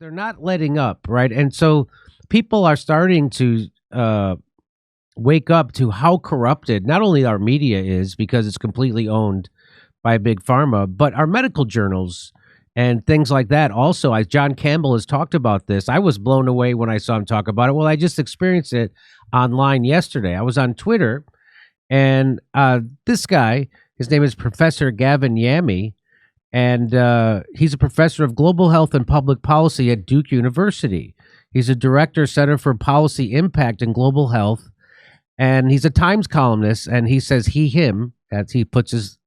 they're not letting up, right? And so people are starting to wake up to how corrupted not only our media is because it's completely owned by big pharma, but our medical journals and things like that. Also, as John Campbell has talked about this, I was blown away when I saw him talk about it. Well, I just experienced it online yesterday. I was on Twitter, and this guy, his name is Professor Gavin Yamy, and he's a professor of global health and public policy at Duke University. He's a director, Center for Policy Impact in Global Health, and he's a Times columnist. And he says him. That's he puts his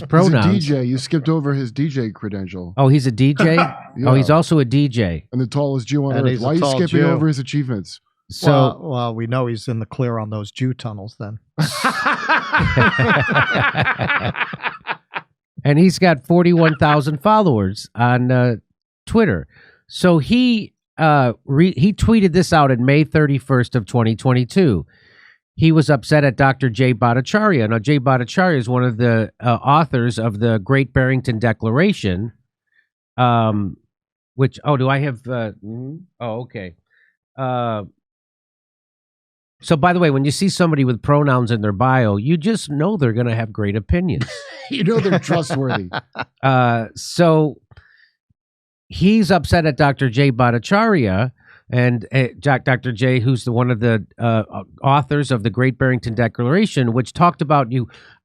pronouns. He's a DJ. You skipped over his DJ credential. Oh, he's a DJ. Yeah. Oh, he's also a DJ. And the tallest Jew on earth. Why are you skipping over his achievements? So, well, we know he's in the clear on those Jew tunnels then. And he's got 41,000 followers on Twitter. So he tweeted this out in May 31st of 2022. He was upset at Dr. Jay Bhattacharya. Now, Jay Bhattacharya is one of the authors of the Great Barrington Declaration, which, do I have, okay. So, by the way, when you see somebody with pronouns in their bio, you just know they're going to have great opinions. You know they're trustworthy. So he's upset at Dr. Jay Bhattacharya, and Dr. Jay, who's one of the authors of the Great Barrington Declaration, which talked about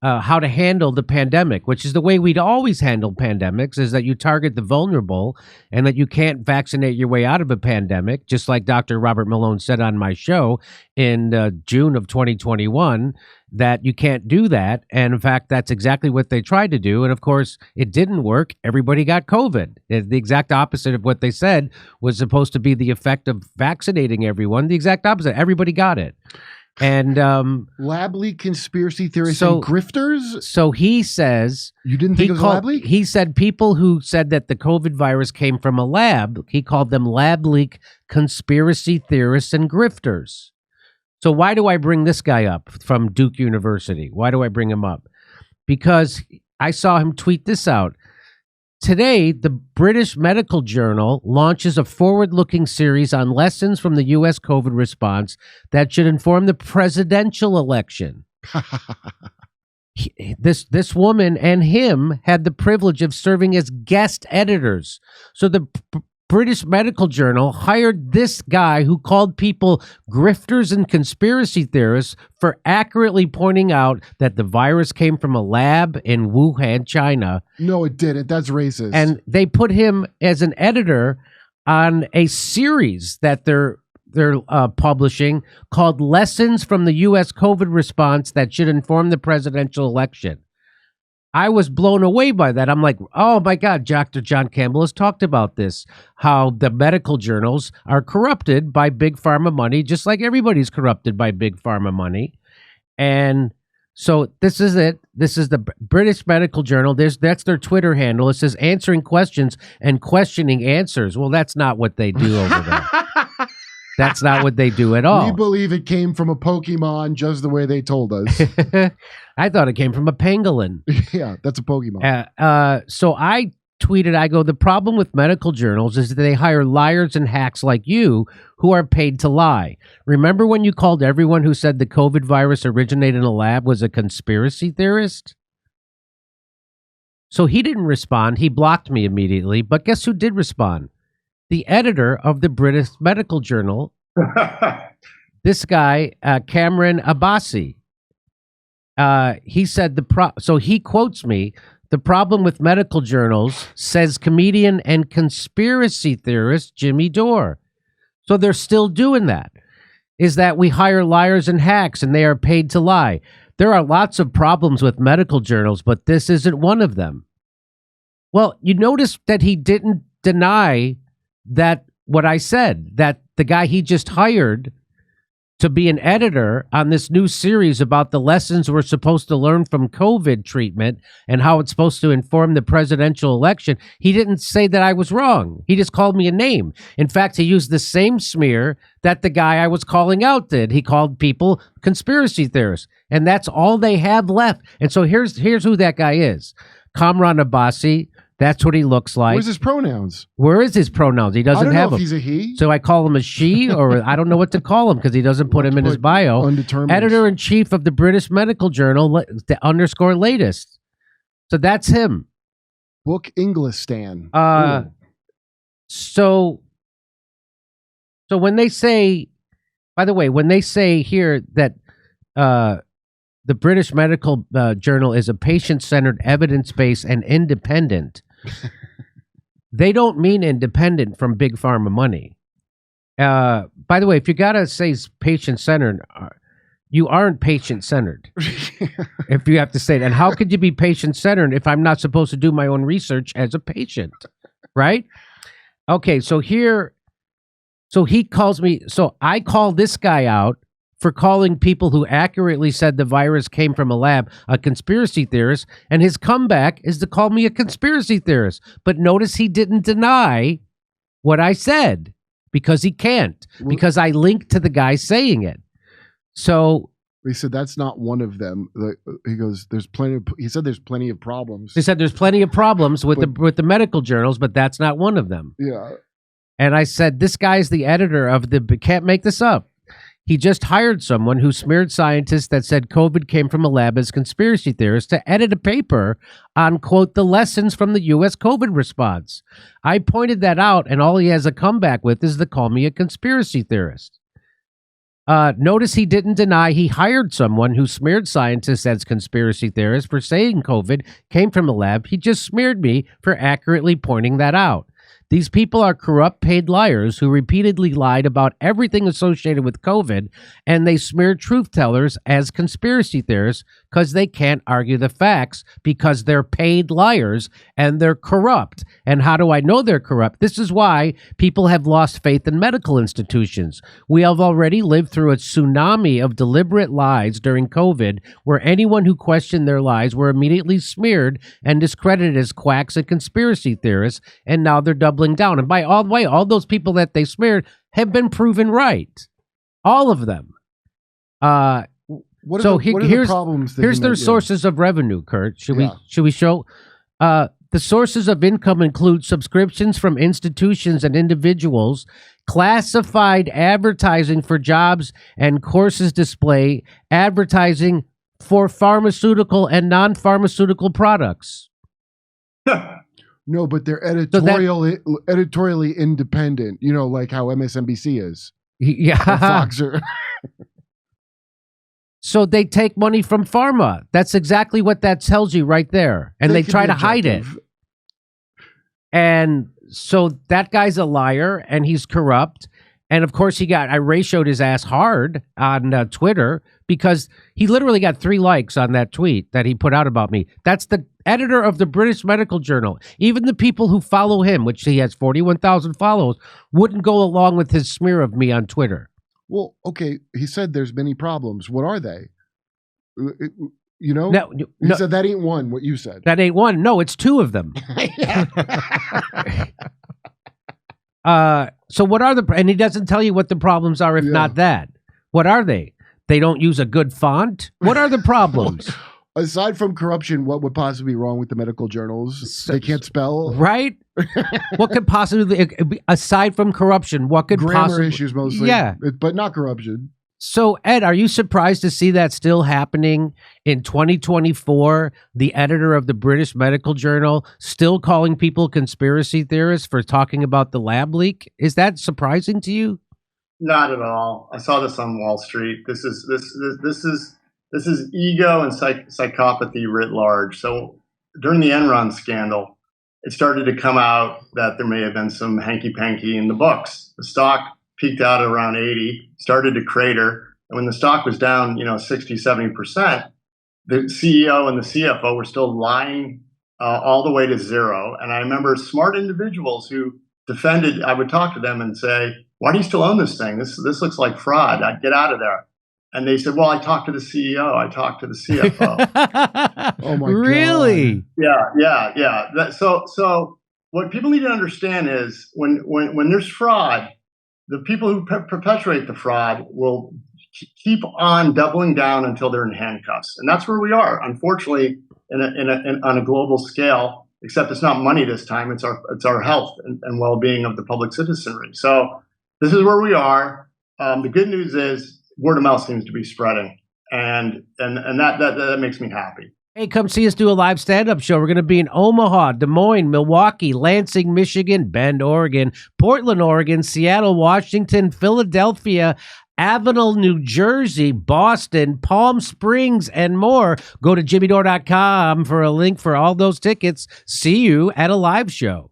how to handle the pandemic, which is the way we'd always handle pandemics, is that you target the vulnerable and that you can't vaccinate your way out of a pandemic, just like Dr. Robert Malone said on my show in June of 2021, that you can't do that. And in fact, that's exactly what they tried to do. And of course, it didn't work. Everybody got COVID. The exact opposite of what they said was supposed to be the effect of vaccinating everyone. The exact opposite. Everybody got it. And lab leak conspiracy theorists and grifters. So he says, you didn't think it was a lab leak? He said people who said that the COVID virus came from a lab, he called them lab leak conspiracy theorists and grifters. So why do I bring this guy up from Duke University? Why do I bring him up? Because I saw him tweet this out. Today, the British Medical Journal launches a forward-looking series on lessons from the U.S. COVID response that should inform the presidential election. This woman and him had the privilege of serving as guest editors. So the British Medical Journal hired this guy who called people grifters and conspiracy theorists for accurately pointing out that the virus came from a lab in Wuhan, China. No, it didn't. That's racist. And they put him as an editor on a series that they're publishing called Lessons from the U.S. COVID Response that should inform the presidential election. I was blown away by that. I'm like, oh my God, Dr. John Campbell has talked about this, how the medical journals are corrupted by big pharma money, just like everybody's corrupted by big pharma money. And so this is it. This is the British Medical Journal. That's their Twitter handle. It says answering questions and questioning answers. Well, that's not what they do over there. That's not what they do at all. We believe it came from a Pokemon just the way they told us. I thought it came from a pangolin. Yeah, that's a Pokemon. So I tweeted, I go, the problem with medical journals is that they hire liars and hacks like you who are paid to lie. Remember when you called everyone who said the COVID virus originated in a lab was a conspiracy theorist? So he didn't respond. He blocked me immediately. But guess who did respond? The editor of the British Medical Journal, this guy, Kamran Abbasi. He said so he quotes me, the problem with medical journals, says comedian and conspiracy theorist Jimmy Dore. So they're still doing that, is that we hire liars and hacks and they are paid to lie. There are lots of problems with medical journals, but this isn't one of them. Well, you notice that he didn't deny that what I said, that the guy he just hired to be an editor on this new series about the lessons we're supposed to learn from COVID treatment and how it's supposed to inform the presidential election, he didn't say that I was wrong. He just called me a name. In fact, he used the same smear that the guy I was calling out did. He called people conspiracy theorists, and that's all they have left. And so here's who that guy is. Kamran Abbasi, That's what he looks like. Where's his pronouns? Where is his pronouns? He I doesn't don't know have if them. he's a he. So I call him a she, or I don't know what to call him because he doesn't put him in his bio. Undetermined. Editor-in-chief of the British Medical Journal, the latest. So that's him. Book English Stan. So when they say, by the way, when they say here that the British Medical Journal is a patient-centered, evidence-based, and independent, they don't mean independent from big pharma money. By the way, if you gotta say patient-centered, you aren't patient-centered. If you have to say that, and how could you be patient-centered if I'm not supposed to do my own research as a patient, right? Okay, so he calls me. So I call this guy out for calling people who accurately said the virus came from a lab a conspiracy theorist, and his comeback is to call me a conspiracy theorist. But notice he didn't deny what I said because he can't, because I linked to the guy saying it. So he said that's not one of them. He goes, "There's plenty." He said, "There's plenty of problems." He said, "There's plenty of problems with the medical journals, but that's not one of them." Yeah. And I said, "This guy's the editor of the. Can't make this up. He just hired someone who smeared scientists that said COVID came from a lab as conspiracy theorists to edit a paper on, quote, the lessons from the U.S. COVID response." I pointed that out, and all he has a comeback with is to call me a conspiracy theorist. Notice he didn't deny he hired someone who smeared scientists as conspiracy theorists for saying COVID came from a lab. He just smeared me for accurately pointing that out. These people are corrupt, paid liars who repeatedly lied about everything associated with COVID, and they smear truth tellers as conspiracy theorists because they can't argue the facts because they're paid liars and they're corrupt. And how do I know they're corrupt? This is why people have lost faith in medical institutions. We have already lived through a tsunami of deliberate lies during COVID, where anyone who questioned their lies were immediately smeared and discredited as quacks and conspiracy theorists, and now they're doubling down. And by all the way, all those people that they smeared have been proven right. All of them. What are the problems? Here's their sources of revenue, Kurt. Should we show? The sources of income include subscriptions from institutions and individuals, classified advertising for jobs and courses display, advertising for pharmaceutical and non-pharmaceutical products. No, but they're editorially independent. You know, like how MSNBC is. Yeah. Fox or So they take money from pharma. That's exactly what that tells you right there. And they try to hide it. And so that guy's a liar and he's corrupt. And of course I ratioed his ass hard on Twitter because he literally got 3 likes on that tweet that he put out about me. That's the editor of the British Medical Journal. Even the people who follow him, which he has 41,000 followers, wouldn't go along with his smear of me on Twitter. Well, okay, he said there's many problems. What are they? You know? He said that ain't one, what you said. That ain't one. No, it's 2 of them. So what are and he doesn't tell you what the problems are if not that. What are they? They don't use a good font? What are the problems? Aside from corruption, what would possibly be wrong with the medical journals? They can't spell. Right? What could possibly, aside from corruption, what could grammar issues mostly. Yeah. But not corruption. So, Ed, are you surprised to see that still happening in 2024? The editor of the British Medical Journal still calling people conspiracy theorists for talking about the lab leak? Is that surprising to you? Not at all. I saw this on Wall Street. This is ego and psychopathy writ large. So during the Enron scandal, it started to come out that there may have been some hanky-panky in the books. The stock peaked out at around 80, started to crater. And when the stock was down, 60, 70%, the CEO and the CFO were still lying all the way to zero. And I remember smart individuals who defended, I would talk to them and say, why do you still own this thing? This looks like fraud. I'd get out of there. And they said, well, I talked to the CEO. I talked to the CFO. Oh, my really? God. Yeah. So what people need to understand is when there's fraud, the people who perpetuate the fraud will keep on doubling down until they're in handcuffs. And that's where we are, unfortunately, on a global scale. except it's not money this time. It's our health and well-being of the public citizenry. So this is where we are. The good news is word of mouth seems to be spreading, and that makes me happy. Hey, come see us do a live stand-up show. We're going to be in Omaha, Des Moines, Milwaukee, Lansing, Michigan, Bend, Oregon, Portland, Oregon, Seattle, Washington, Philadelphia, Avenel, New Jersey, Boston, Palm Springs, and more. Go to jimmydore.com for a link for all those tickets. See you at a live show.